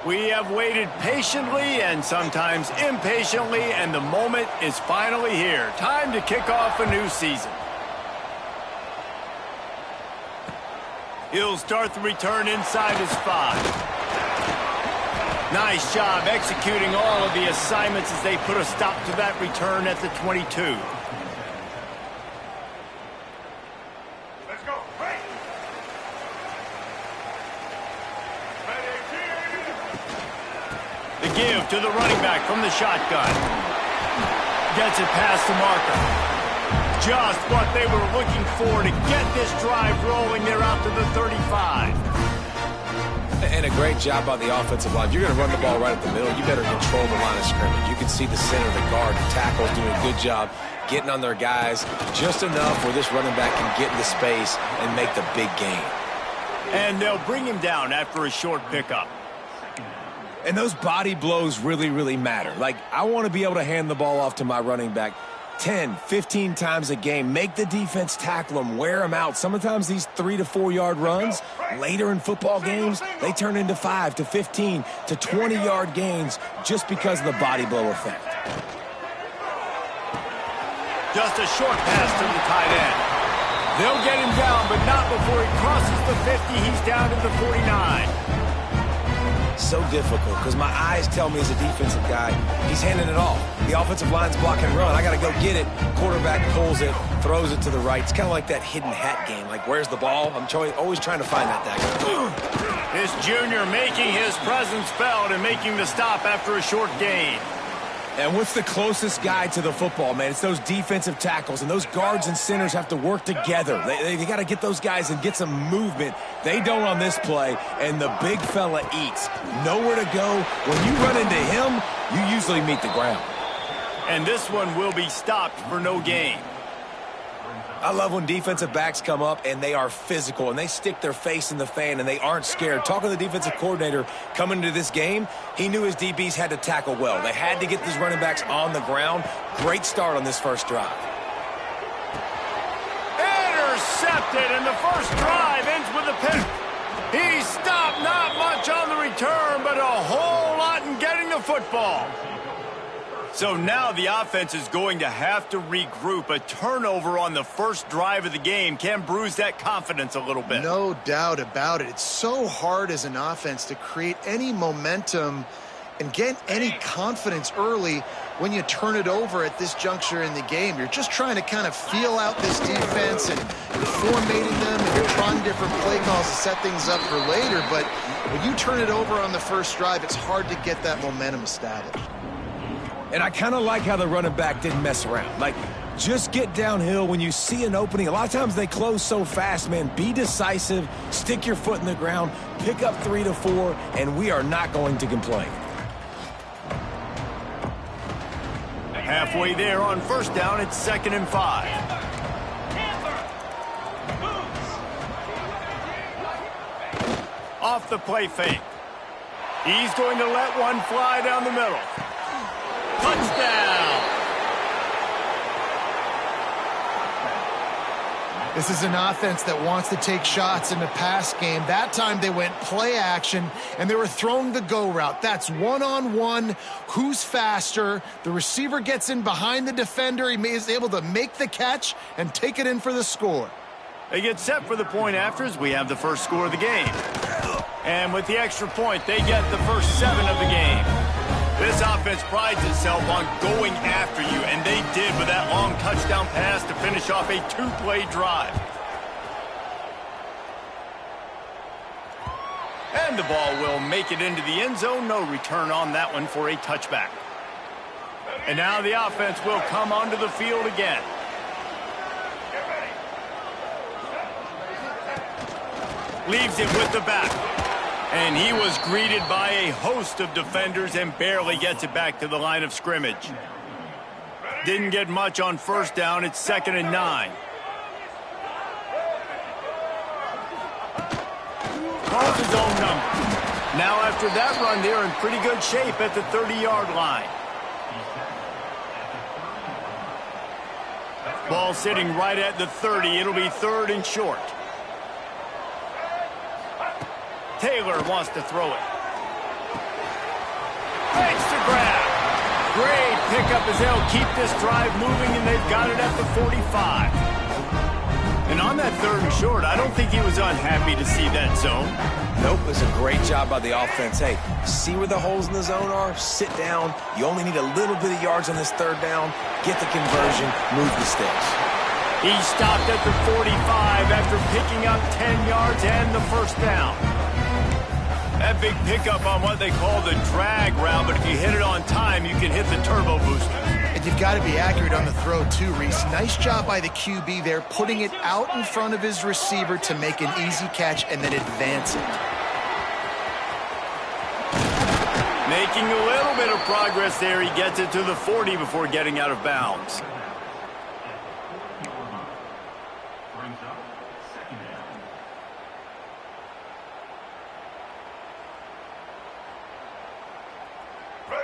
We have waited patiently and sometimes impatiently, and the moment is finally here. Time to kick off a new season. He'll start the return inside his 5. Nice job executing all of the assignments as they put a stop to that return at the 22. Give to the running back from the shotgun. Gets it past the marker. Just what they were looking for to get this drive rolling. They're out to the 35. And a great job by the offensive line. If you're going to run the ball right at the middle, you better control the line of scrimmage. You can see the center, the guard, the tackles doing a good job getting on their guys just enough where this running back can get into space and make the big gain. And they'll bring him down after a short pickup. And those body blows really, really matter. Like, I want to be able to hand the ball off to my running back 10, 15 times a game. Make the defense tackle them, wear them out. Sometimes these 3 to 4 yard runs, later in football games, they turn into 5 to 15 to 20 yard gains just because of the body blow effect. Just a short pass to the tight end. They'll get him down, but not before he crosses the 50. He's down to the 49. So difficult because my eyes tell me as a defensive guy, he's handing it off. The offensive line's block and run. I got to go get it. Quarterback pulls it, throws it to the right. It's kind of like that hidden hat game. Like, where's the ball? I'm always trying to find that dagger. This junior making his presence felt and making the stop after a short gain. And what's the closest guy to the football, man? It's those defensive tackles, and those guards and centers have to work together. They got to get those guys and get some movement. They don't on this play, and the big fella eats. Nowhere to go. When you run into him, you usually meet the ground. And this one will be stopped for no gain. I love when defensive backs come up and they are physical and they stick their face in the fan and they aren't scared. Talking to the defensive coordinator coming into this game, he knew his DBs had to tackle well. They had to get these running backs on the ground. Great start on this first drive. Intercepted, and the first drive ends with a pick. He stopped, not much on the return, but a whole lot in getting the football. So now the offense is going to have to regroup. A turnover on the first drive of the game can bruise that confidence a little bit. No doubt about it. It's so hard as an offense to create any momentum and get any confidence early when you turn it over at this juncture in the game. You're just trying to kind of feel out this defense and you're formatting them and you're trying different play calls to set things up for later. But when you turn it over on the first drive, it's hard to get that momentum established. And I kind of like how the running back didn't mess around. Like, just get downhill when you see an opening. A lot of times they close so fast, man. Be decisive, stick your foot in the ground, pick up 3 to 4, and we are not going to complain. Halfway there on first down, it's 2nd and 5. Off the play fake. He's going to let one fly down the middle. Touchdown! This is an offense that wants to take shots in the pass game. That time they went play action, and they were throwing the go route. That's one-on-one. Who's faster? The receiver gets in behind the defender. He is able to make the catch and take it in for the score. They get set for the point after as we have the first score of the game. And with the extra point, they get the first 7 of the game. This offense prides itself on going after you, and they did with that long touchdown pass to finish off a 2-play drive. And the ball will make it into the end zone. No return on that one for a touchback. And now the offense will come onto the field again. Leaves it with the back. And he was greeted by a host of defenders and barely gets it back to the line of scrimmage. Didn't get much on first down. It's 2nd and 9. Calls his own number. Now after that run, they're in pretty good shape at the 30-yard line. Ball sitting right at the 30. It'll be 3rd and short. Taylor wants to throw it. Makes the grab. Great pickup as they'll keep this drive moving, and they've got it at the 45. And on that 3rd and short, I don't think he was unhappy to see that zone. Nope, it was a great job by the offense. Hey, see where the holes in the zone are? Sit down. You only need a little bit of yards on this 3rd down. Get the conversion, move the sticks. He stopped at the 45 after picking up 10 yards and the 1st down. That big pickup on what they call the drag route, but if you hit it on time, you can hit the turbo booster. And you've got to be accurate on the throw, too, Reese. Nice job by the QB there, putting it out in front of his receiver to make an easy catch and then advance it. Making a little bit of progress there. He gets it to the 40 before getting out of bounds.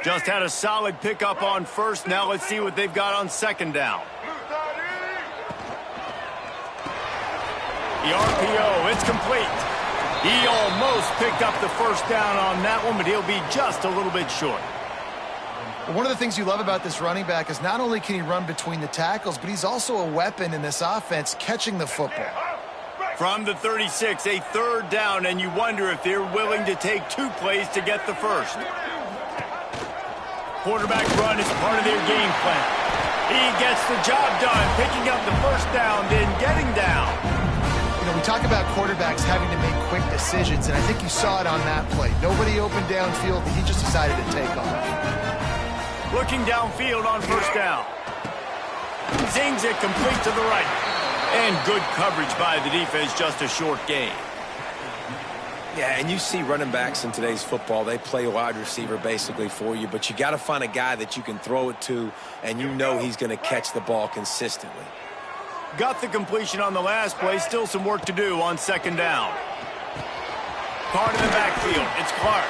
Just had a solid pickup on 1st. Now let's see what they've got on 2nd down. The RPO, it's complete. He almost picked up the 1st down on that one, but he'll be just a little bit short. One of the things you love about this running back is not only can he run between the tackles, but he's also a weapon in this offense catching the football. From the 36, a 3rd down, and you wonder if they're willing to take 2 plays to get the 1st. Quarterback run is part of their game plan. He gets the job done, picking up the 1st down, then getting down. You know, we talk about quarterbacks having to make quick decisions, and I think you saw it on that play. Nobody opened downfield, but he just decided to take off. Looking downfield on 1st down. Zings it complete to the right. And good coverage by the defense, just a short gain. Yeah, and you see running backs in today's football, they play wide receiver basically for you, but you got to find a guy that you can throw it to, and you know he's going to catch the ball consistently. Got the completion on the last play, still some work to do on 2nd down. Part in the backfield, it's Clark.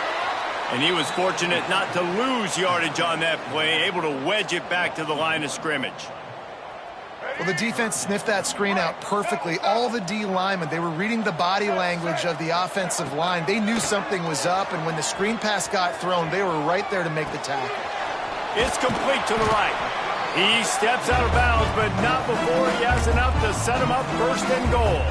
And he was fortunate not to lose yardage on that play, able to wedge it back to the line of scrimmage. Well, the defense sniffed that screen out perfectly. All the D linemen, they were reading the body language of the offensive line. They knew something was up, and when the screen pass got thrown, they were right there to make the tackle. It's complete to the right. He steps out of bounds, but not before he has enough to set him up 1st and goal.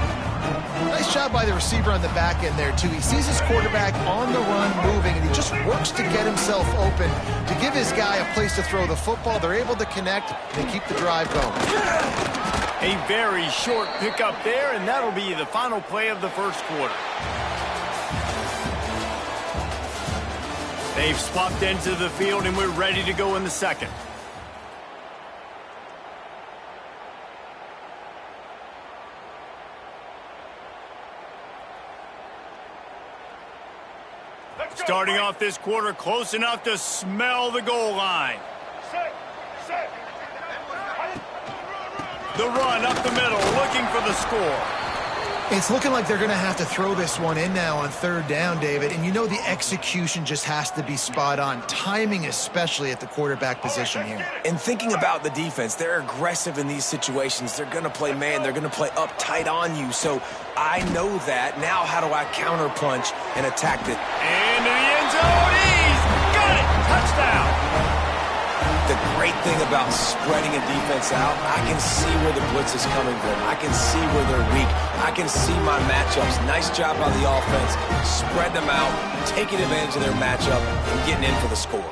Nice job by the receiver on the back end there, too. He sees his quarterback on the run moving, and he just works to get himself open to give his guy a place to throw the football. They're able to connect and keep the drive going. A very short pickup there, and that'll be the final play of the 1st quarter. They've swapped ends of the field, and we're ready to go in the 2nd. Starting off this quarter close enough to smell the goal line. The run up the middle, looking for the score. It's looking like they're going to have to throw this one in now on 3rd down, David. And you know the execution just has to be spot on. Timing especially at the quarterback position here. And thinking about the defense, they're aggressive in these situations. They're going to play man. They're going to play up tight on you. So I know that. Now how do I counterpunch and attack it? Into the end zone. He's got it. Touchdown. The great thing about spreading a defense out, I can see where the blitz is coming from. I can see where they're weak. I can see my matchups. Nice job by the offense. Spread them out, taking advantage of their matchup, and getting in for the score.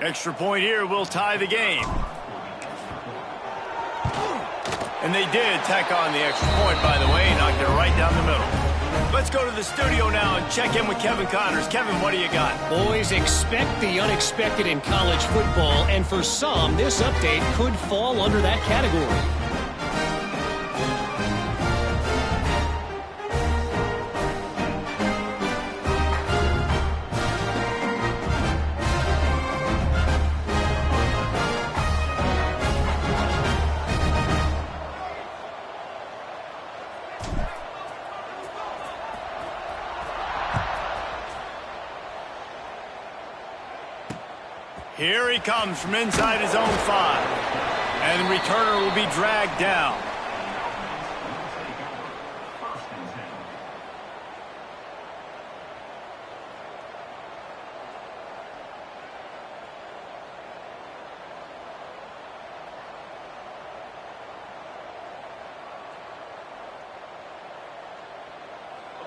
Extra point here will tie the game. And they did tack on the extra point, by the way, knocked it right down the middle. Let's go to the studio now and check in with Kevin Connors. Kevin, what do you got? Boys, expect the unexpected in college football, and for some, this update could fall under that category. Here he comes from inside his own 5. And the returner will be dragged down.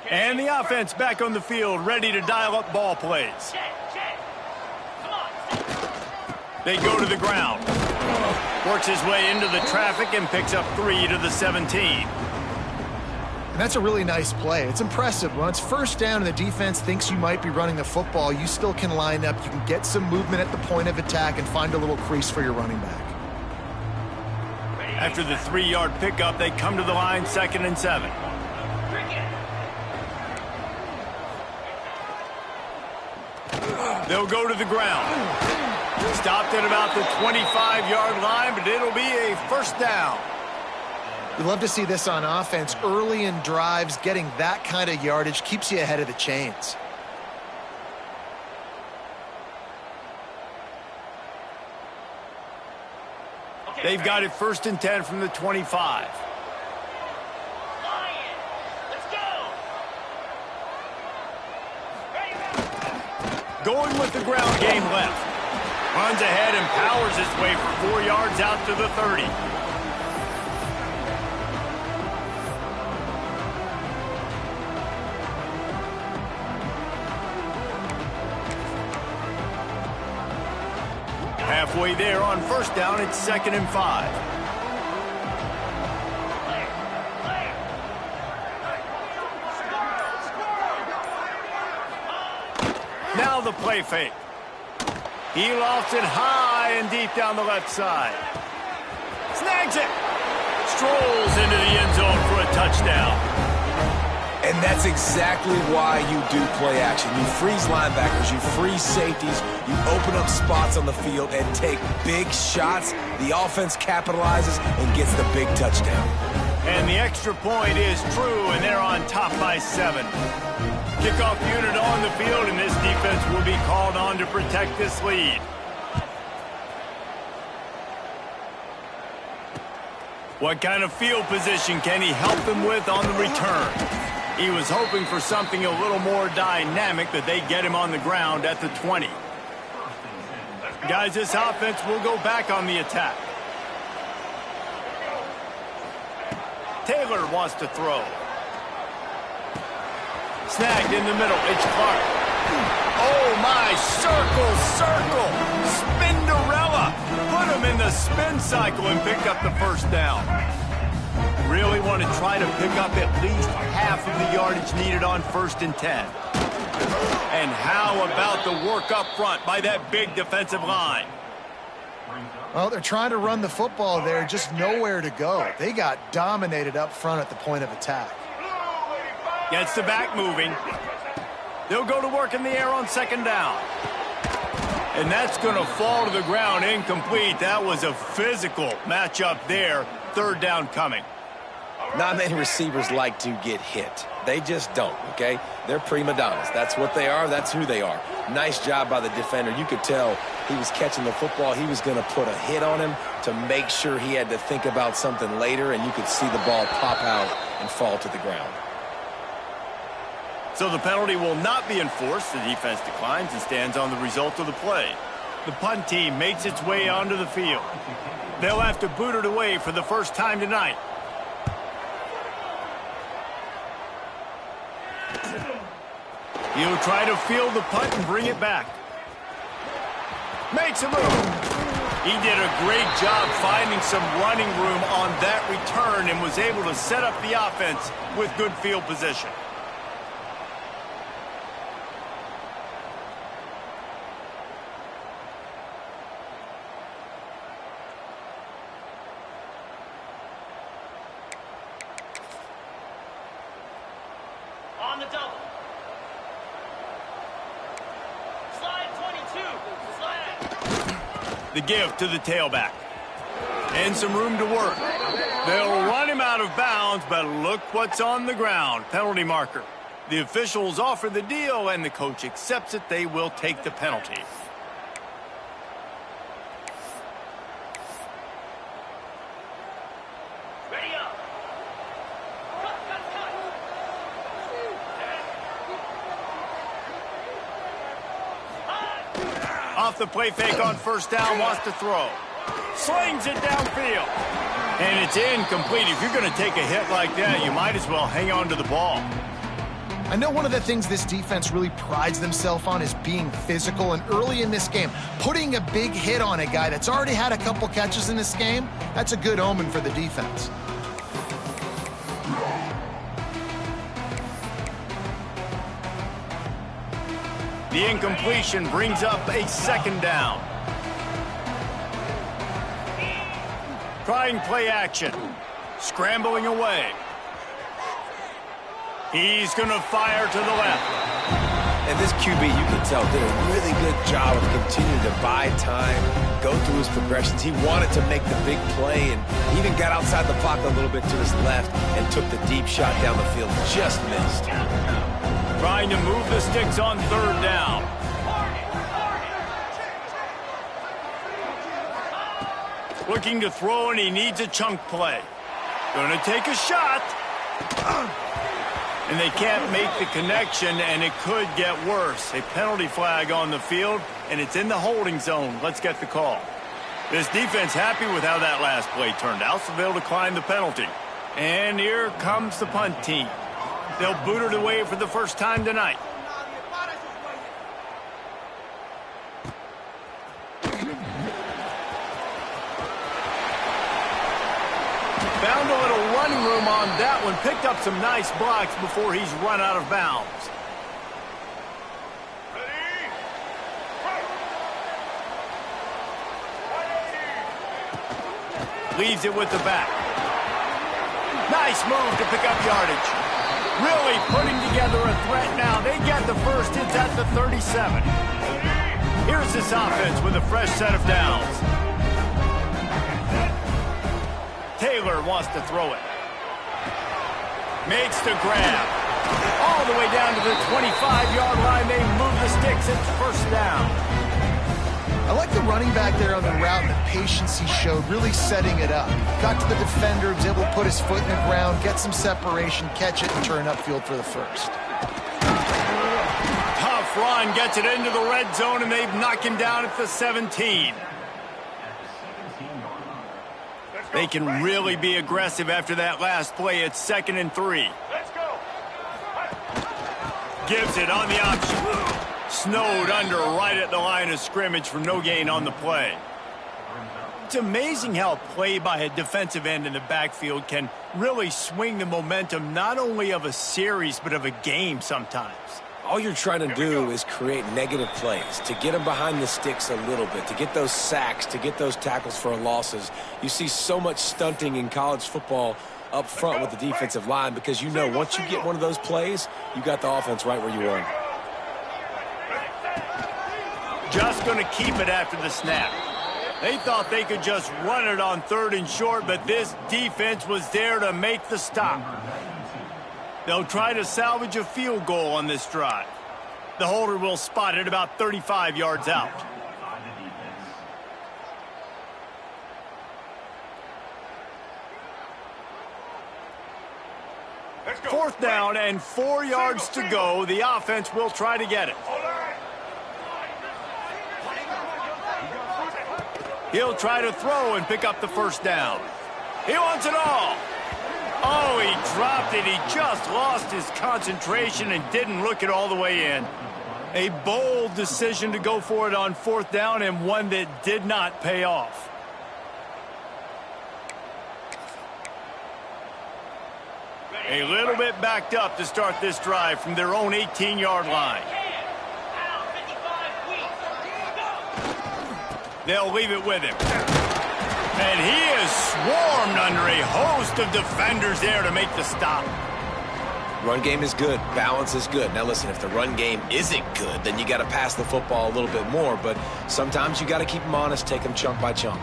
And the offense back on the field, ready to dial up ball plays. They go to the ground. Works his way into the traffic and picks up 3 to the 17. And that's a really nice play. It's impressive. When it's first down and the defense thinks you might be running the football, you still can line up. You can get some movement at the point of attack and find a little crease for your running back. After the 3-yard pickup, they come to the line 2nd and 7. They'll go to the ground. Stopped at about the 25-yard line, but it'll be a first down. You love to see this on offense. Early in drives, getting that kind of yardage keeps you ahead of the chains. They've got it 1st and 10 from the 25. Going with the ground game left. Runs ahead and powers his way for 4 yards out to the 30. Halfway there on first down, it's 2nd and 5. Now the play fake. He lofts it high and deep down the left side. Snags it. Strolls into the end zone for a touchdown. And that's exactly why you do play action. You freeze linebackers, you freeze safeties, you open up spots on the field and take big shots. The offense capitalizes and gets the big touchdown. And the extra point is true, and they're on top by 7. Kickoff unit on the field, and this defense will be called on to protect this lead. What kind of field position can he help them with on the return? He was hoping for something a little more dynamic, but they get him on the ground at the 20. Guys, this offense will go back on the attack. Taylor wants to throw. Snagged in the middle. It's Clark. Oh, my. Circle. Spinderella. Put him in the spin cycle and pick up the first down. Really want to try to pick up at least half of the yardage needed on 1st and 10. And how about the work up front by that big defensive line? Well, they're trying to run the football there, just nowhere to go. They got dominated up front at the point of attack. Gets the back moving. They'll go to work in the air on 2nd down. And that's going to fall to the ground incomplete. That was a physical matchup there. 3rd down coming. Not many receivers like to get hit. They just don't, okay? They're prima donnas. That's what they are. That's who they are. Nice job by the defender. You could tell he was catching the football. He was going to put a hit on him to make sure he had to think about something later, and you could see the ball pop out and fall to the ground. So the penalty will not be enforced. The defense declines and stands on the result of the play. The punt team makes its way onto the field. They'll have to boot it away for the first time tonight. He'll try to field the punt and bring it back. Makes a move. He did a great job finding some running room on that return and was able to set up the offense with good field position. On the double. Slide 22. Slide. The give to the tailback. And some room to work. They'll run him out of bounds, but look what's on the ground. Penalty marker. The officials offer the deal, and the coach accepts it. They will take the penalty. the play fake on first down, wants to throw. Slings it downfield. And it's incomplete. If you're going to take a hit like that, you might as well hang on to the ball. I know one of the things this defense really prides themselves on is being physical, and early in this game, putting a big hit on a guy that's already had a couple catches in this game, that's a good omen for the defense. The incompletion brings up a second down. Trying play action. Scrambling away. He's going to fire to the left. And this QB, you can tell, did a really good job of continuing to buy time, go through his progressions. He wanted to make the big play, and he even got outside the pocket a little bit to his left and took the deep shot down the field. Just missed. Trying to move the sticks on third down. Looking to throw, and he needs a chunk play. Going to take a shot. And they can't make the connection, and it could get worse. A penalty flag on the field, and it's in the holding zone. Let's get the call. This defense happy with how that last play turned out, so they'll decline the penalty. And here comes the punt team. They'll boot it away for the first time tonight. Found a little running room on that one. Picked up some nice blocks before he's run out of bounds. Leaves it with the back. Nice move to pick up yardage. Really putting together a threat now. They get the first. It's at the 37. Here's this offense with a fresh set of downs. Taylor wants to throw it. Makes the grab. All the way down to the 25-yard line. They move the sticks. It's first down. I like the running back there on the route and the patience he showed, really setting it up. Got to the defender, was able to put his foot in the ground, get some separation, catch it, and turn upfield for the first. Tough run, gets it into the red zone, and they've knocked him down at the 17. They can really be aggressive after that last play. It's 2nd and 3. Let's go. Gives it on the option. Snowed under right at the line of scrimmage for no gain on the play. It's amazing how play by a defensive end in the backfield can really swing the momentum not only of a series but of a game sometimes. All you're trying to do is create negative plays, to get them behind the sticks a little bit, to get those sacks, to get those tackles for losses. You see so much stunting in college football up front with the defensive line because you know once you get one of those plays, you got the offense right where you want it. Just going to keep it after the snap. They thought they could just run it on 3rd and short, but this defense was there to make the stop. They'll try to salvage a field goal on this drive. The holder will spot it about 35 yards out. Fourth down and 4 yards to go. The offense will try to get it. He'll try to throw and pick up the first down. He wants it all. Oh, he dropped it. He just lost his concentration and didn't look it all the way in. A bold decision to go for it on 4th down and one that did not pay off. A little bit backed up to start this drive from their own 18-yard line. They'll leave it with him. And he is swarmed under a host of defenders there to make the stop. Run game is good. Balance is good. Now listen, if the run game isn't good, then you got to pass the football a little bit more. But sometimes you got to keep them honest, take them chunk by chunk.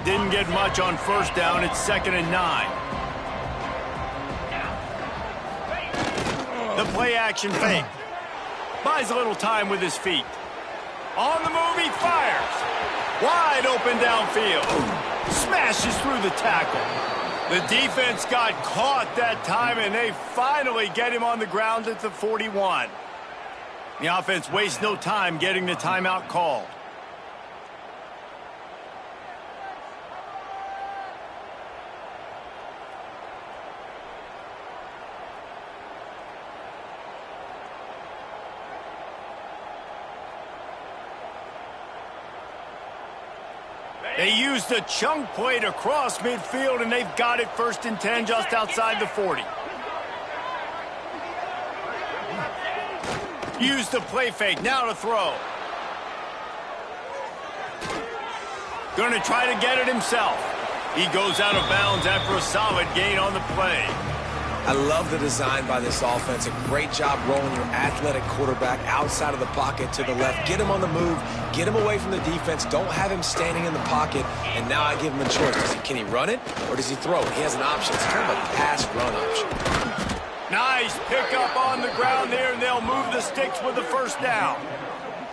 Didn't get much on first down. It's 2nd and 9. The play action fake. Buys a little time with his feet. On the move, he fires. Wide open downfield. Smashes through the tackle. The defense got caught that time, and they finally get him on the ground at the 41. The offense wastes no time getting the timeout called. They used the chunk play to cross midfield, and they've got it 1st and 10 just outside the 40. Use the play fake, now to throw. Going to try to get it himself. He goes out of bounds after a solid gain on the play. I love the design by this offense. A great job rolling your athletic quarterback outside of the pocket to the left. Get him on the move. Get him away from the defense. Don't have him standing in the pocket. And now I give him a choice. Can he run it or does he throw it? He has an option. It's kind of a pass-run option. Nice pickup on the ground there, and they'll move the sticks with the 1st down.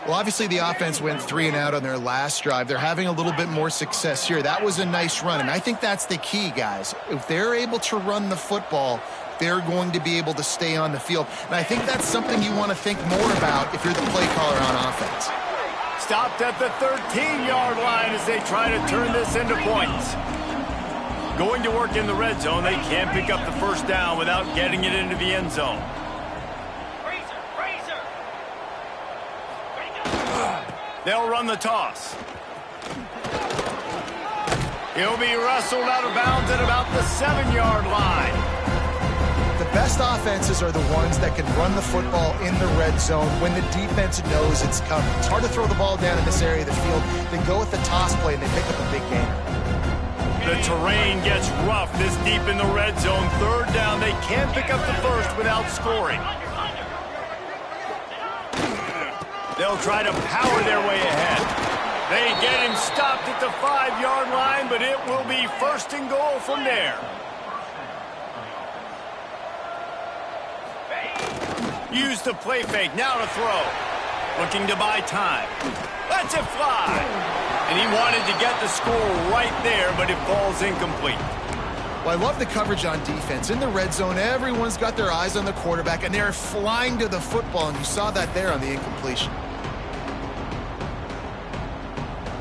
Well, obviously the offense went 3 and out on their last drive. They're having a little bit more success here. That was a nice run, and I think that's the key, guys. If they're able to run the football, they're going to be able to stay on the field. And I think that's something you want to think more about if you're the play caller on offense. Stopped at the 13-yard line as they try to turn this into points. Going to work in the red zone, they can't pick up the 1st down without getting it into the end zone. They'll run the toss. He'll be wrestled out of bounds at about the 7-yard line. The best offenses are the ones that can run the football in the red zone when the defense knows it's coming. It's hard to throw the ball down in this area of the field. They go with the toss play, and they pick up a big gain. The terrain gets rough this deep in the red zone. 3rd down, they can't pick up the 1st without scoring. They'll try to power their way ahead. They get him stopped at the 5-yard line, but it will be 1st and goal from there. Use the play fake, now to throw. Looking to buy time. Lets it fly. And he wanted to get the score right there, but it falls incomplete. Well, I love the coverage on defense. In the red zone, everyone's got their eyes on the quarterback, and they're flying to the football, and you saw that there on the incompletion.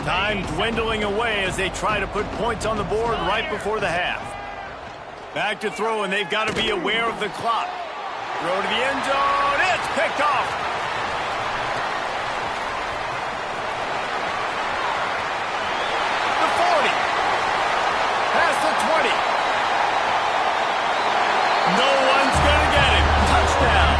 Time dwindling away as they try to put points on the board right before the half. Back to throw, and they've got to be aware of the clock. Throw to the end zone. It's picked off. The 40. Past the 20. No one's going to get him. Touchdown.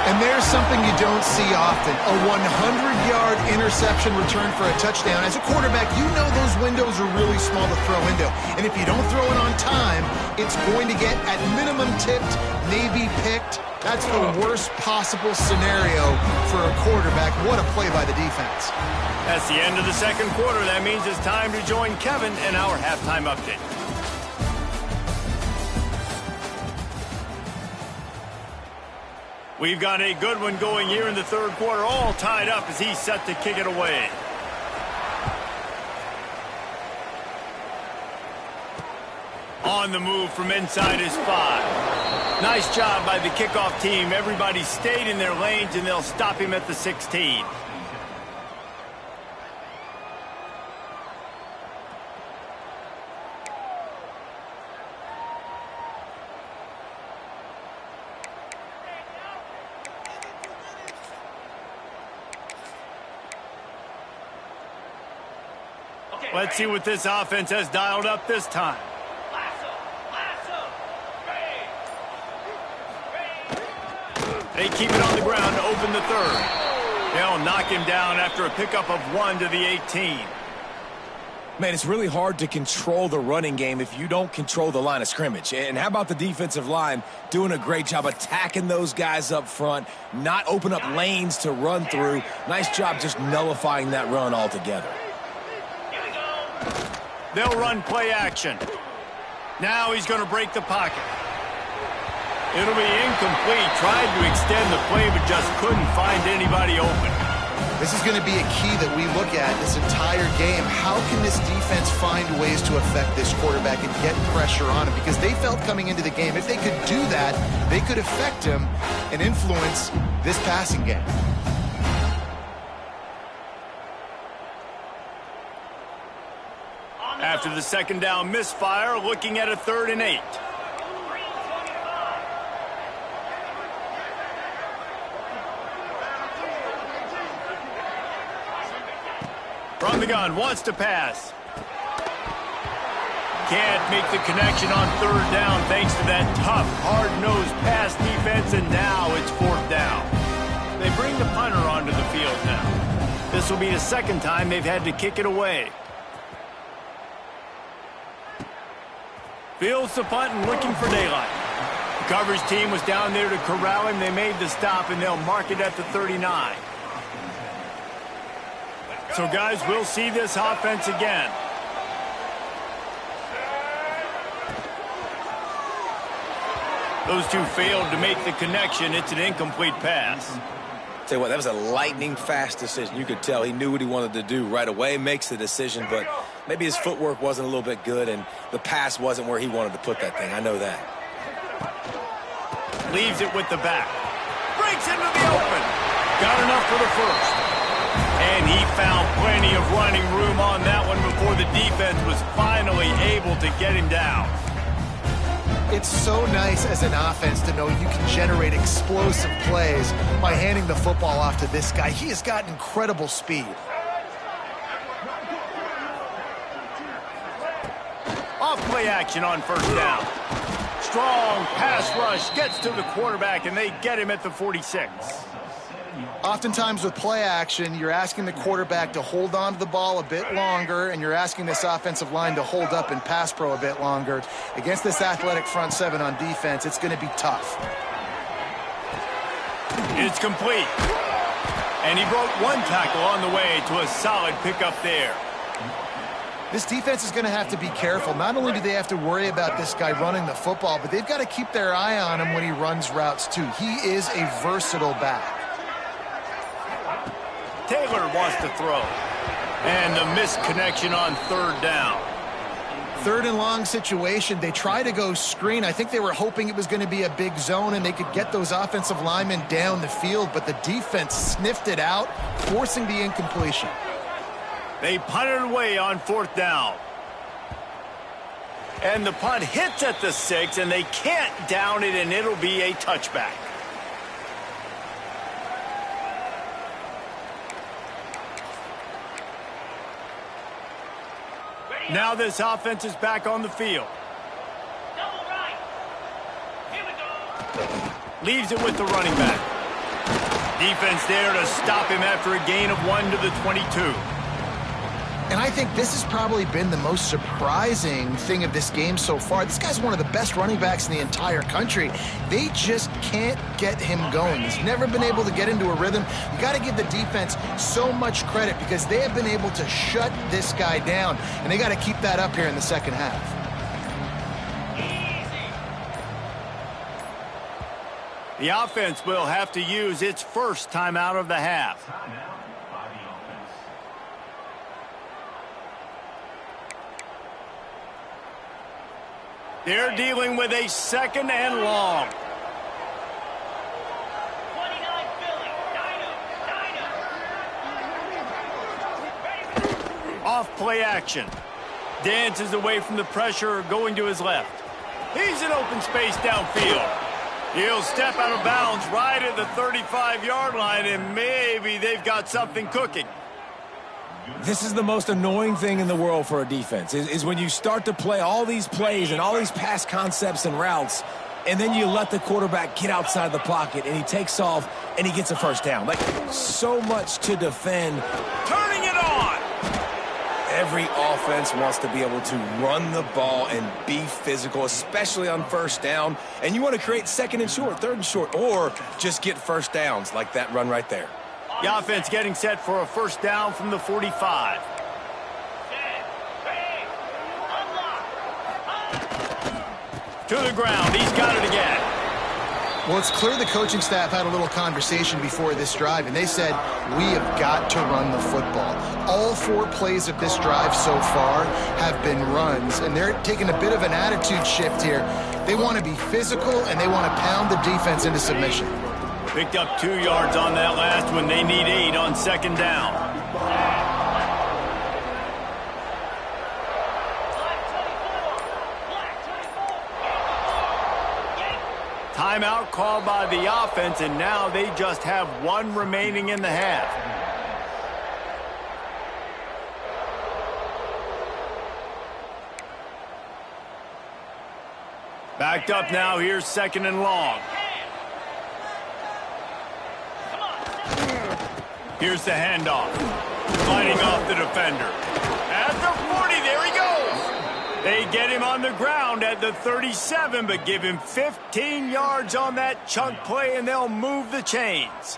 And there's something you don't see often, a 100-yard interception return for a touchdown. As a quarterback, you know those windows are really small to throw into. And if you don't throw it on time, it's going to get, at minimum, tipped, maybe picked. That's the worst possible scenario for a quarterback. What a play by the defense. That's the end of the 2nd quarter. That means it's time to join Kevin in our halftime update. We've got a good one going here in the 3rd quarter, all tied up as he's set to kick it away. On the move from inside his 5. Nice job by the kickoff team. Everybody stayed in their lanes, and they'll stop him at the 16. Let's see what this offense has dialed up this time. They keep it on the ground to open the 3rd. They'll knock him down after a pickup of 1 to the 18. Man, it's really hard to control the running game if you don't control the line of scrimmage. And how about the defensive line doing a great job attacking those guys up front, not open up lanes to run through. Nice job just nullifying that run altogether. They'll run play action. Now he's going to break the pocket. It'll be incomplete. Tried to extend the play, but just couldn't find anybody open. This is going to be a key that we look at this entire game. How can this defense find ways to affect this quarterback and get pressure on him? Because they felt coming into the game, if they could do that, they could affect him and influence this passing game. After the second down misfire, looking at a 3rd and 8. From the gun, wants to pass. Can't make the connection on 3rd down thanks to that tough, hard-nosed pass defense, and now it's 4th down. They bring the punter onto the field now. This will be the second time they've had to kick it away. Fields the punt and looking for daylight. The coverage team was down there to corral him. They made the stop, and they'll mark it at the 39. So, guys, we'll see this offense again. Those two failed to make the connection. It's an incomplete pass. Tell you what, that was a lightning-fast decision. You could tell he knew what he wanted to do right away, makes the decision, but maybe his footwork wasn't a little bit good, and the pass wasn't where he wanted to put that thing. I know that. Leaves it with the back. Breaks into the open. Got enough for the first. And he found plenty of running room on that one before the defense was finally able to get him down. It's so nice as an offense to know you can generate explosive plays by handing the football off to this guy. He has got incredible speed. Off play action on 1st down. Strong pass rush gets to the quarterback, and they get him at the 46. Oftentimes with play action, you're asking the quarterback to hold on to the ball a bit longer, and you're asking this offensive line to hold up in pass pro a bit longer. Against this athletic front seven on defense, it's going to be tough. It's complete. And he broke one tackle on the way to a solid pickup there. This defense is going to have to be careful. Not only do they have to worry about this guy running the football, but they've got to keep their eye on him when he runs routes too. He is a versatile back. Taylor wants to throw. And the missed connection on 3rd down. 3rd and long situation. They try to go screen. I think they were hoping it was going to be a big zone and they could get those offensive linemen down the field, but the defense sniffed it out, forcing the incompletion. They punted away on 4th down. And the punt hits at the 6, and they can't down it, and it'll be a touchback. Now this offense is back on the field. Double right. Here we go. Leaves it with the running back. Defense there to stop him after a gain of 1 to the 22. And I think this has probably been the most surprising thing of this game so far. This guy's one of the best running backs in the entire country. They just can't get him going. He's never been able to get into a rhythm. You got to give the defense so much credit because they have been able to shut this guy down. And they got to keep that up here in the second half. The offense will have to use its first timeout of the half. They're dealing with a 2nd and long. 29 Philly. Dino. Off play action. Dances away from the pressure, going to his left. He's in open space downfield. He'll step out of bounds right at the 35-yard line, and maybe they've got something cooking. This is the most annoying thing in the world for a defense, is when you start to play all these plays and all these pass concepts and routes, and then you let the quarterback get outside the pocket, and he takes off, and he gets a 1st down. Like, so much to defend. Turning it on! Every offense wants to be able to run the ball and be physical, especially on 1st down, and you want to create 2nd and short, 3rd and short, or just get 1st downs like that run right there. The offense getting set for a 1st down from the 45. To the ground. He's got it again. Well, it's clear the coaching staff had a little conversation before this drive, and they said, we have got to run the football. All 4 plays of this drive so far have been runs, and they're taking a bit of an attitude shift here. They want to be physical, and they want to pound the defense into submission. Picked up 2 yards on that last one. They need 8 on second down. Timeout called by the offense, and now they just have 1 remaining in the half. Backed up now. Here's second and long. Here's the handoff. Fighting off the defender. At the 40, there he goes. They get him on the ground at the 37, but give him 15 yards on that chunk play, and they'll move the chains.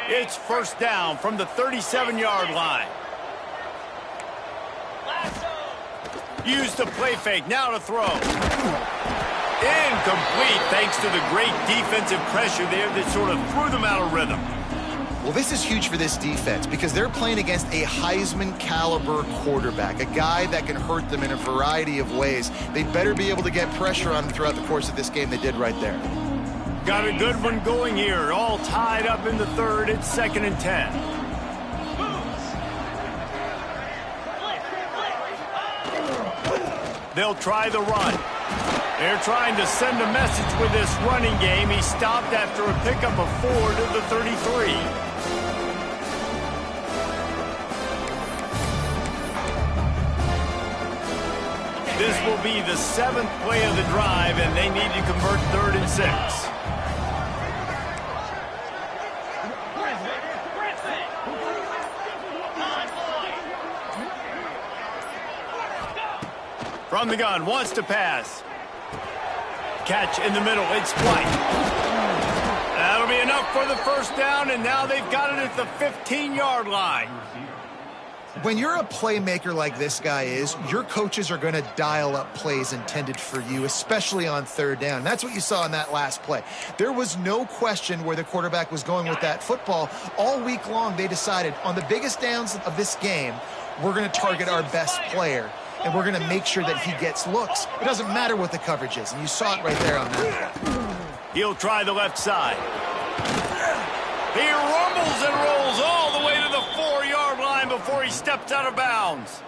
It's first down from the 37-yard line. Use the play fake, now to throw. Incomplete, thanks to the great defensive pressure there that sort of threw them out of rhythm. Well, this is huge for this defense because they're playing against a Heisman-caliber quarterback, a guy that can hurt them in a variety of ways. They better be able to get pressure on him throughout the course of this game. They did right there. Got a good one going here. All tied up in the third. It's 2nd and 10. They'll try the run. They're trying to send a message with this running game. He stopped after a pickup of 4 to the 33. This will be the 7th play of the drive, and they need to convert 3rd and 6. From the gun, wants to pass. Catch in the middle, it's White. That'll be enough for the first down, and now they've got it at the 15-yard line. When you're a playmaker like this guy is, your coaches are going to dial up plays intended for you, especially on 3rd down. That's what you saw in that last play. There was no question where the quarterback was going with that football. All week long, they decided on the biggest downs of this game, we're going to target our best player, and we're going to make sure that he gets looks. It doesn't matter what the coverage is, and you saw it right there on that play. He'll try the left side. He rumbles and rolls all the way to the 4-yard line before he steps out of bounds.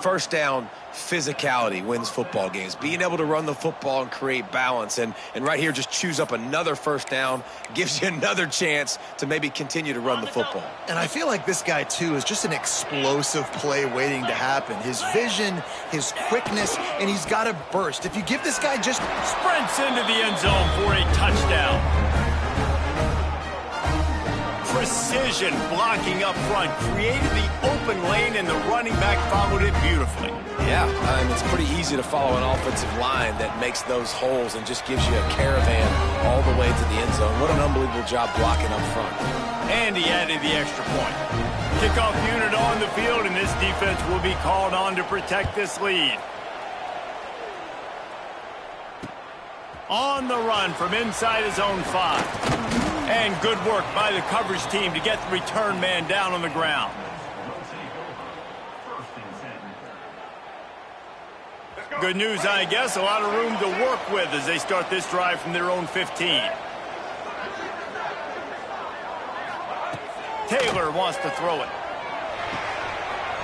First down, physicality wins football games. Being able to run the football and create balance. And right here, just choose up another first down, gives you another chance to maybe continue to run the football. And I feel like this guy, too, is just an explosive play waiting to happen. His vision, his quickness, and he's got a burst. If you give this guy just... Sprints into the end zone for a touchdown. Precision blocking up front, created the open lane, and the running back followed it beautifully. Yeah, it's pretty easy to follow an offensive line that makes those holes and just gives you a caravan all the way to the end zone. What an unbelievable job blocking up front. And he added the extra point. Kickoff unit on the field, and this defense will be called on to protect this lead. On the run from inside his own 5. And good work by the coverage team to get the return man down on the ground. Good news, I guess. A lot of room to work with as they start this drive from their own 15. Taylor wants to throw it.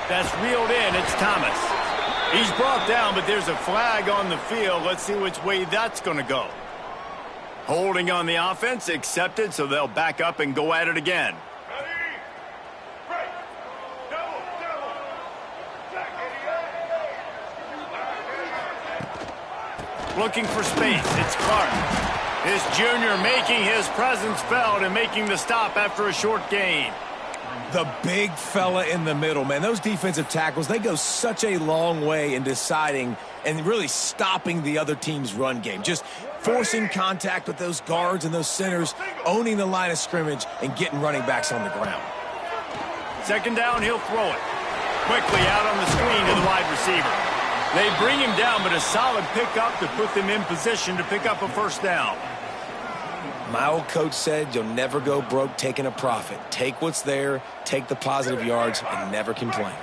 That's reeled in. It's Thomas. He's brought down, but there's a flag on the field. Let's see which way that's going to go. Holding on the offense, accepted, so they'll back up and go at it again. Looking for space, it's Clark. This junior making his presence felt and making the stop after a short gain. The big fella in the middle, man. Those defensive tackles, they go such a long way in deciding and really stopping the other team's run game. Just forcing contact with those guards and those centers, owning the line of scrimmage, and getting running backs on the ground. Second down, he'll throw it. Quickly out on the screen to the wide receiver. They bring him down, but a solid pickup to put them in position to pick up a first down. My old coach said you'll never go broke taking a profit. Take what's there, take the positive yards, and never complain.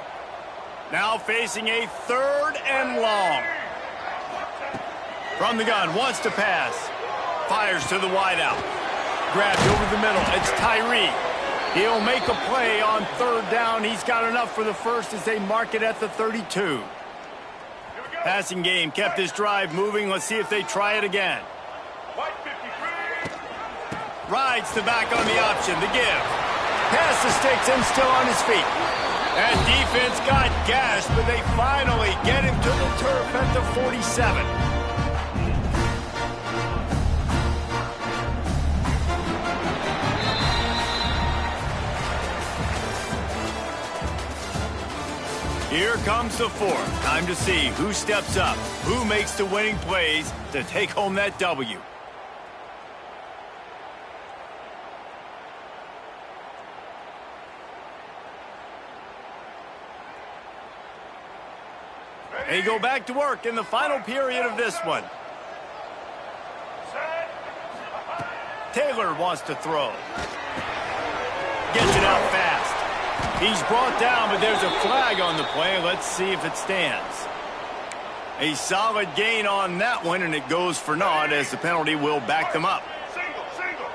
Now facing a 3rd and long. From the gun, wants to pass. Fires to the wideout. Grabbed over the middle. It's Tyree. He'll make a play on 3rd down. He's got enough for the first as they mark it at the 32. Passing game kept this drive moving. Let's see if they try it again. Rides the back on the option. The give. Pass the sticks and still on his feet. That defense got gashed, but they finally get him to the turf at the 47. Here comes the 4th. Time to see who steps up, who makes the winning plays to take home that W. They go back to work in the final period of this one. Taylor wants to throw. Gets it out fast. He's brought down, but there's a flag on the play. Let's see if it stands. A solid gain on that one, and it goes for naught as the penalty will back them up.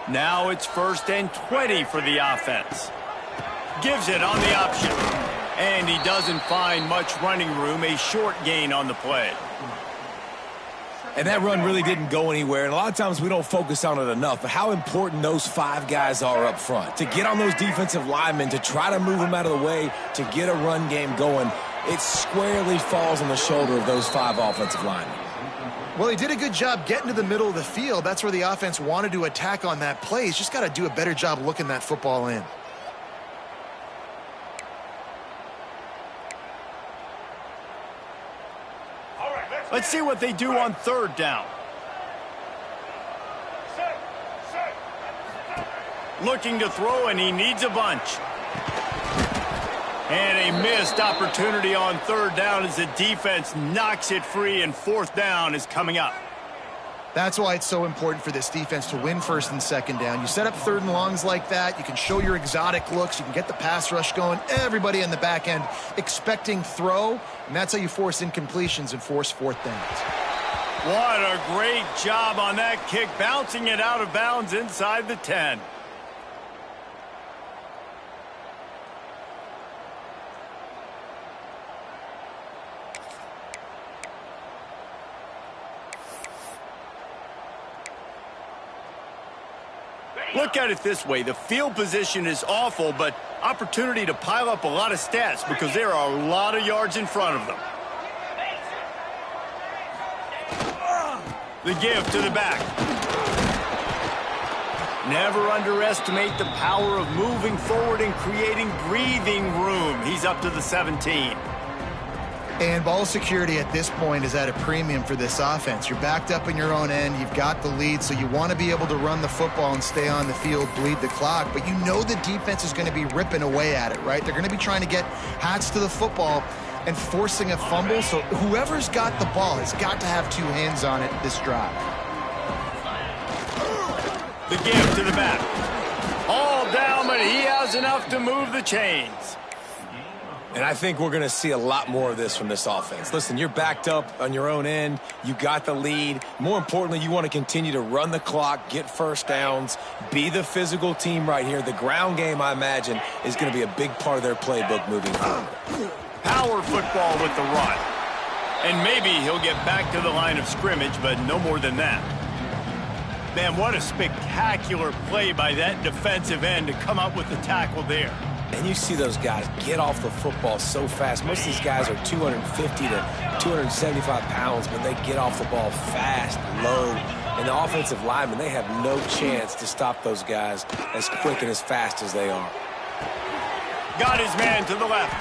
Now it's 1st and 20 for the offense. Gives it on the option. And he doesn't find much running room, a short gain on the play. And that run really didn't go anywhere. And a lot of times we don't focus on it enough, but how important those 5 guys are up front. To get on those defensive linemen, to try to move them out of the way, to get a run game going, it squarely falls on the shoulder of those 5 offensive linemen. Well, he did a good job getting to the middle of the field. That's where the offense wanted to attack on that play. He's just got to do a better job looking that football in. Let's see what they do on 3rd down. Looking to throw, and he needs a bunch. And a missed opportunity on 3rd down as the defense knocks it free, and 4th down is coming up. That's why it's so important for this defense to win 1st and 2nd down. You set up 3rd and longs like that, you can show your exotic looks, you can get the pass rush going, everybody in the back end expecting throw, and that's how you force incompletions and force 4th downs. What a great job on that kick, bouncing it out of bounds inside the 10. Look at it this way. The field position is awful, but opportunity to pile up a lot of stats because there are a lot of yards in front of them. The give to the back. Never underestimate the power of moving forward and creating breathing room. He's up to the 17. And ball security at this point is at a premium for this offense. You're backed up in your own end. You've got the lead, so you want to be able to run the football and stay on the field, bleed the clock. But you know the defense is going to be ripping away at it, right? They're going to be trying to get hats to the football and forcing a fumble. So whoever's got the ball has got to have 2 hands on it this drive. The give to the back. All down, but he has enough to move the chains. And I think we're going to see a lot more of this from this offense. Listen, you're backed up on your own end. You got the lead. More importantly, you want to continue to run the clock, get 1st downs, be the physical team right here. The ground game, I imagine, is going to be a big part of their playbook moving forward. Power football with the run. And maybe he'll get back to the line of scrimmage, but no more than that. Man, what a spectacular play by that defensive end to come up with the tackle there. And you see those guys get off the football so fast. Most of these guys are 250 to 275 pounds, but they get off the ball fast, low. And the offensive linemen, they have no chance to stop those guys as quick and as fast as they are. Got his man to the left.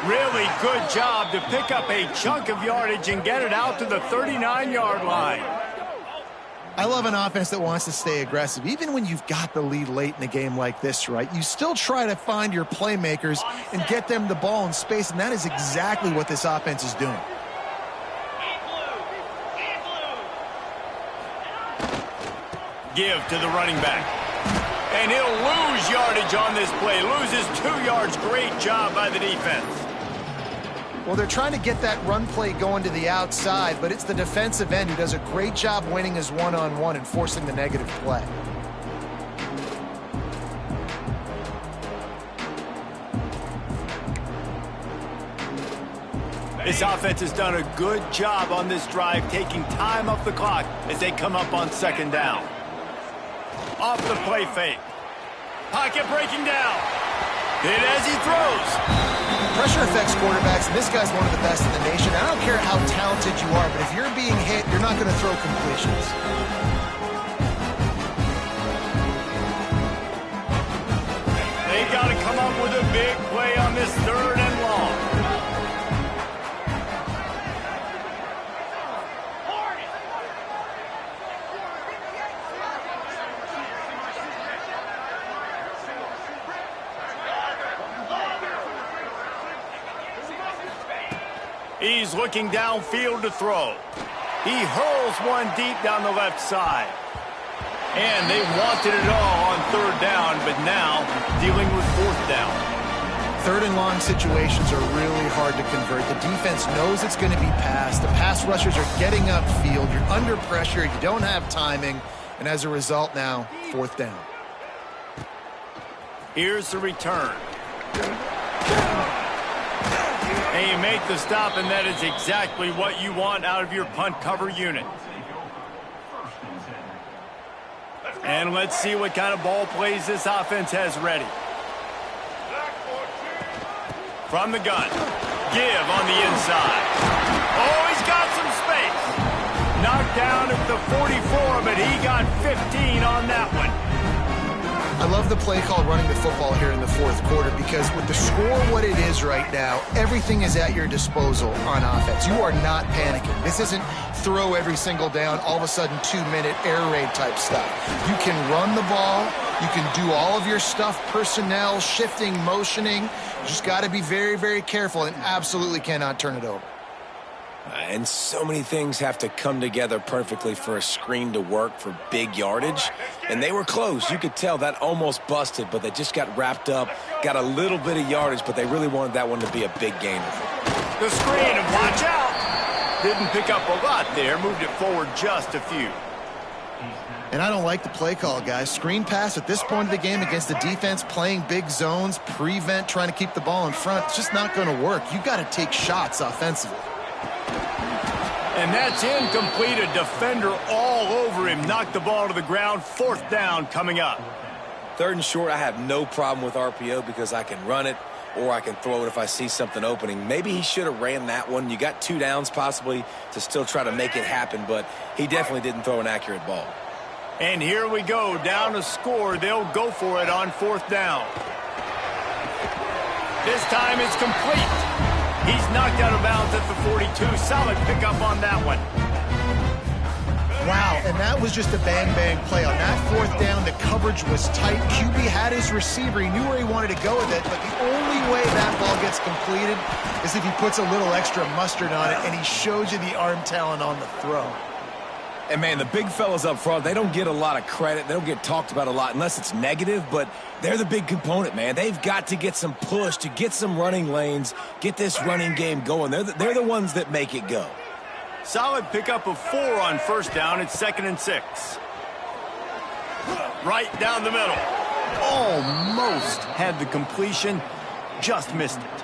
Really good job to pick up a chunk of yardage and get it out to the 39-yard line. I love an offense that wants to stay aggressive. Even when you've got the lead late in a game like this, right, you still try to find your playmakers and get them the ball in space, and that is exactly what this offense is doing. Give to the running back. And he'll lose yardage on this play. Loses 2 yards. Great job by the defense. Well, they're trying to get that run play going to the outside, but it's the defensive end who does a great job winning his one-on-one and forcing the negative play. This offense has done a good job on this drive, taking time off the clock as they come up on 2nd down. Off the play fake. Pocket breaking down. Hit as he throws. Pressure affects quarterbacks, and this guy's one of the best in the nation. I don't care how talented you are, but if you're being hit, you're not going to throw completions. They got to come up with a big play on this 3rd and long. He's looking downfield to throw. He hurls one deep down the left side. And they wanted it all on 3rd down, but now dealing with 4th down. 3rd and long situations are really hard to convert. The defense knows it's going to be passed. The pass rushers are getting upfield. You're under pressure. You don't have timing. And as a result now, 4th down. Here's the return. And you make the stop, and that is exactly what you want out of your punt cover unit. And let's see what kind of ball plays this offense has ready. From the gun. Give on the inside. Oh, he's got some space. Knocked down at the 44, but he got 15 on that one. I love the play called running the football here in the 4th quarter because with the score what it is right now, everything is at your disposal on offense. You are not panicking. This isn't throw every single down, all of a sudden 2-minute air raid type stuff. You can run the ball. You can do all of your stuff, personnel, shifting, motioning. You just got to be very, very careful and absolutely cannot turn it over. And so many things have to come together perfectly for a screen to work for big yardage. And they were close. You could tell that almost busted, but they just got wrapped up, got a little bit of yardage, but they really wanted that one to be a big gainer. The screen, and watch out. Didn't pick up a lot there, moved it forward just a few. And I don't like the play call, guys. Screen pass at this point of the game against the defense, playing big zones, prevent, trying to keep the ball in front. It's just not going to work. You got to take shots offensively. And that's incomplete. A defender all over him. Knocked the ball to the ground. 4th down coming up. 3rd and short, I have no problem with RPO because I can run it or I can throw it if I see something opening. Maybe he should have ran that one. You got 2 downs possibly to still try to make it happen, but he definitely didn't throw an accurate ball. And here we go. Down a score. They'll go for it on 4th down. This time it's complete. He's knocked out of bounds at the 42. Solid pickup on that one. Wow, and that was just a bang-bang play. On that 4th down, the coverage was tight. QB had his receiver. He knew where he wanted to go with it, but the only way that ball gets completed is if he puts a little extra mustard on it, and he shows you the arm talent on the throw. And, man, the big fellas up front, they don't get a lot of credit. They don't get talked about a lot unless it's negative, but they're the big component, man. They've got to get some push, to get some running lanes, get this running game going. They're the ones that make it go. Solid pickup of 4 on 1st down. It's 2nd and 6. Right down the middle. Almost had the completion. Just missed it.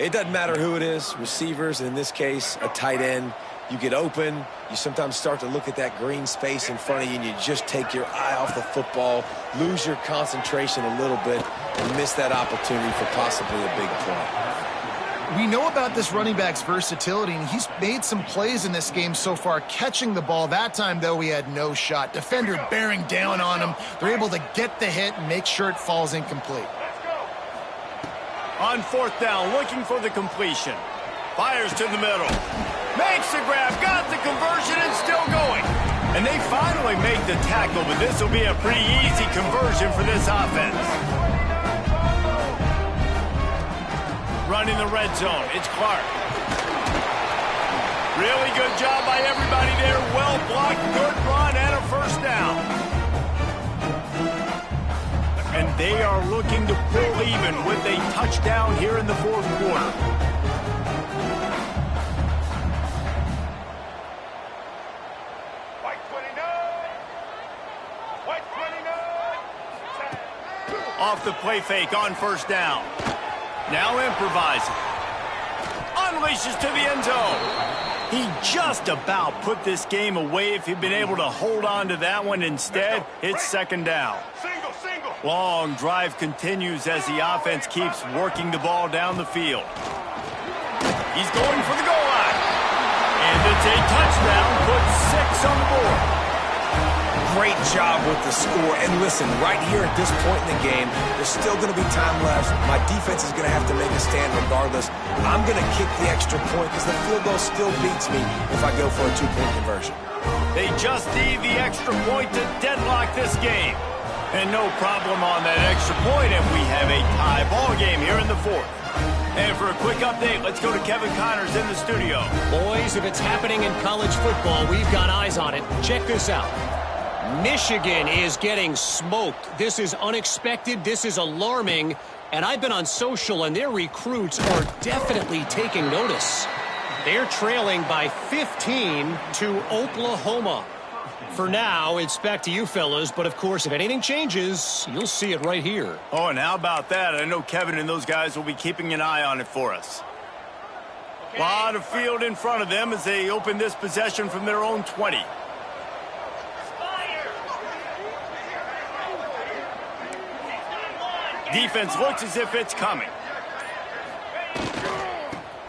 It doesn't matter who it is, receivers, in this case, a tight end. You get open, you sometimes start to look at that green space in front of you and you just take your eye off the football, lose your concentration a little bit, and miss that opportunity for possibly a big play. We know about this running back's versatility, and he's made some plays in this game so far, catching the ball. That time, though, he had no shot. Defender bearing down on him. They're able to get the hit and make sure it falls incomplete. On 4th down, looking for the completion. Fires to the middle. Makes the grab, got the conversion, and still going. And they finally make the tackle, but this will be a pretty easy conversion for this offense. Running the red zone, it's Clark. Really good job by everybody there. Well blocked, good run, and a first down. And they are looking to pull even with a touchdown here in the fourth quarter. Off the play fake on first down. Now improvising. Unleashes to the end zone. He just about put this game away if he'd been able to hold on to that one. Instead, it's second down. Long drive continues as the offense keeps working the ball down the field. He's going for the goal line. And it's a touchdown. Put 6 on the board. Great job with the score. And listen, right here at this point in the game, there's still going to be time left. My defense is going to have to make a stand regardless. I'm going to kick the extra point because the field goal still beats me if I go for a 2-point conversion. They just need the extra point to deadlock this game. And no problem on that extra point, and we have a tie ball game here in the fourth. And for a quick update, let's go to Kevin Connors in the studio. Boys, if it's happening in college football, we've got eyes on it. Check this out. Michigan is getting smoked. This is unexpected. This is alarming. And I've been on social, and their recruits are definitely taking notice. They're trailing by 15 to Oklahoma. For now, it's back to you fellas, but of course, if anything changes, you'll see it right here. Oh, and how about that? I know Kevin and those guys will be keeping an eye on it for us. A lot of field in front of them as they open this possession from their own 20. Defense looks as if it's coming.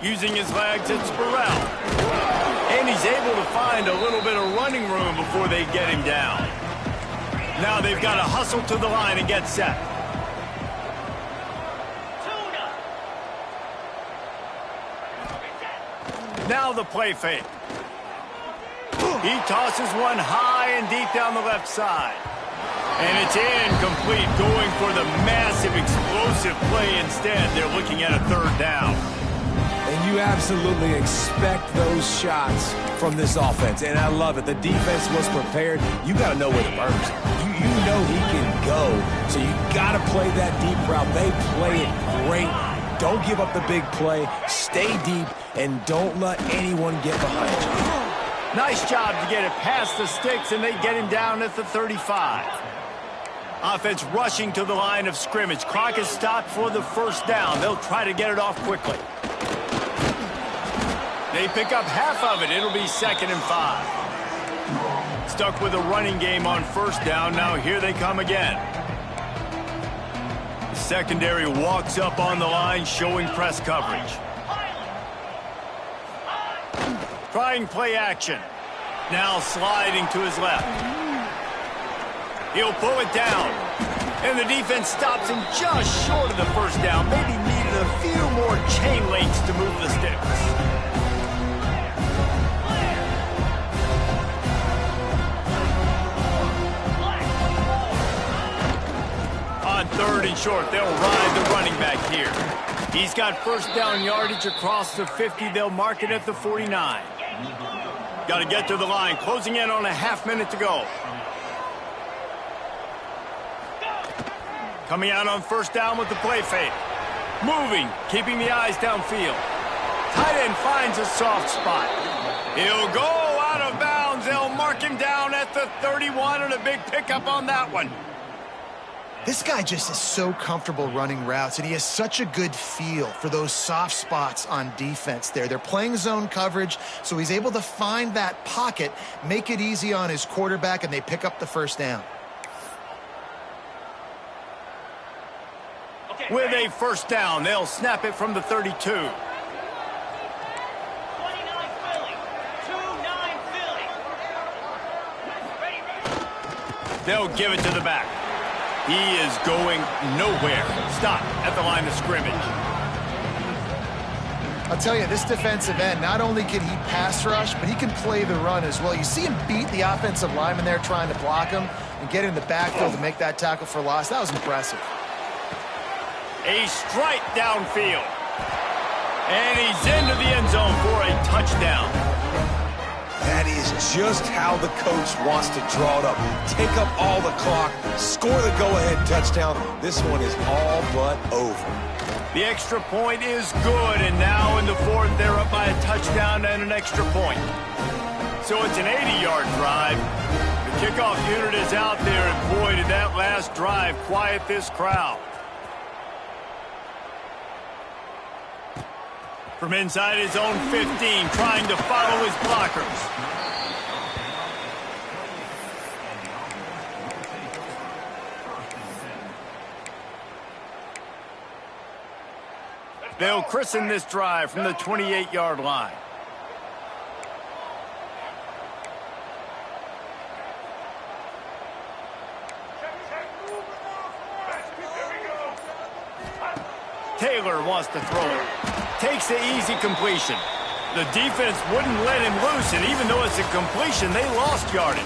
Using his legs, it's Burrell. And he's able to find a little bit of running room before they get him down. Now they've got to hustle to the line and get set. Now the play fake. He tosses one high and deep down the left side. And it's incomplete, going for the massive, explosive play instead. They're looking at a third down. And you absolutely expect those shots from this offense. And I love it. The defense was prepared. You got to know where the burner's are. You know he can go. So you got to play that deep route. They play it great. Don't give up the big play. Stay deep, and don't let anyone get behind you. Nice job to get it past the sticks, and they get him down at the 35. Offense rushing to the line of scrimmage. Clock is stopped for the first down. They'll try to get it off quickly. They pick up half of it. It'll be 2nd and 5. Stuck with a running game on first down. Now here they come again. The secondary walks up on the line, showing press coverage. Trying play action. Now sliding to his left. He'll pull it down. And the defense stops him just short of the first down. Maybe needed a few more chain links to move the sticks. On 3rd and short, they'll ride the running back here. He's got first down yardage across the 50. They'll mark it at the 49. Got to get to the line. Closing in on a half-minute to go. Coming out on first down with the play fake. Moving, keeping the eyes downfield. Tight end finds a soft spot. He'll go out of bounds. They'll mark him down at the 31, and a big pickup on that one. This guy just is so comfortable running routes, and he has such a good feel for those soft spots on defense there. They're playing zone coverage, so he's able to find that pocket, make it easy on his quarterback, and they pick up the first down. With a first down, they'll snap it from the 32. 29 Philly. 2-9 Philly. Ready. They'll give it to the back. He is going nowhere. Stop at the line of scrimmage. I'll tell you, this defensive end, not only can he pass rush, but he can play the run as well. You see him beat the offensive lineman there trying to block him and get in the backfield to make that tackle for loss. That was impressive. A strike downfield. And he's into the end zone for a touchdown. That is just how the coach wants to draw it up. Take up all the clock, score the go-ahead touchdown. This one is all but over. The extra point is good, and now in the fourth, they're up by a touchdown and an extra point. So it's an 80-yard drive. The kickoff unit is out there, and boy, did that last drive quiet this crowd. From inside his own 15, trying to follow his blockers. They'll christen this drive from the 28-yard line. Taylor wants to throw it. Takes the easy completion. The defense wouldn't let him loose, and even though it's a completion, they lost yardage.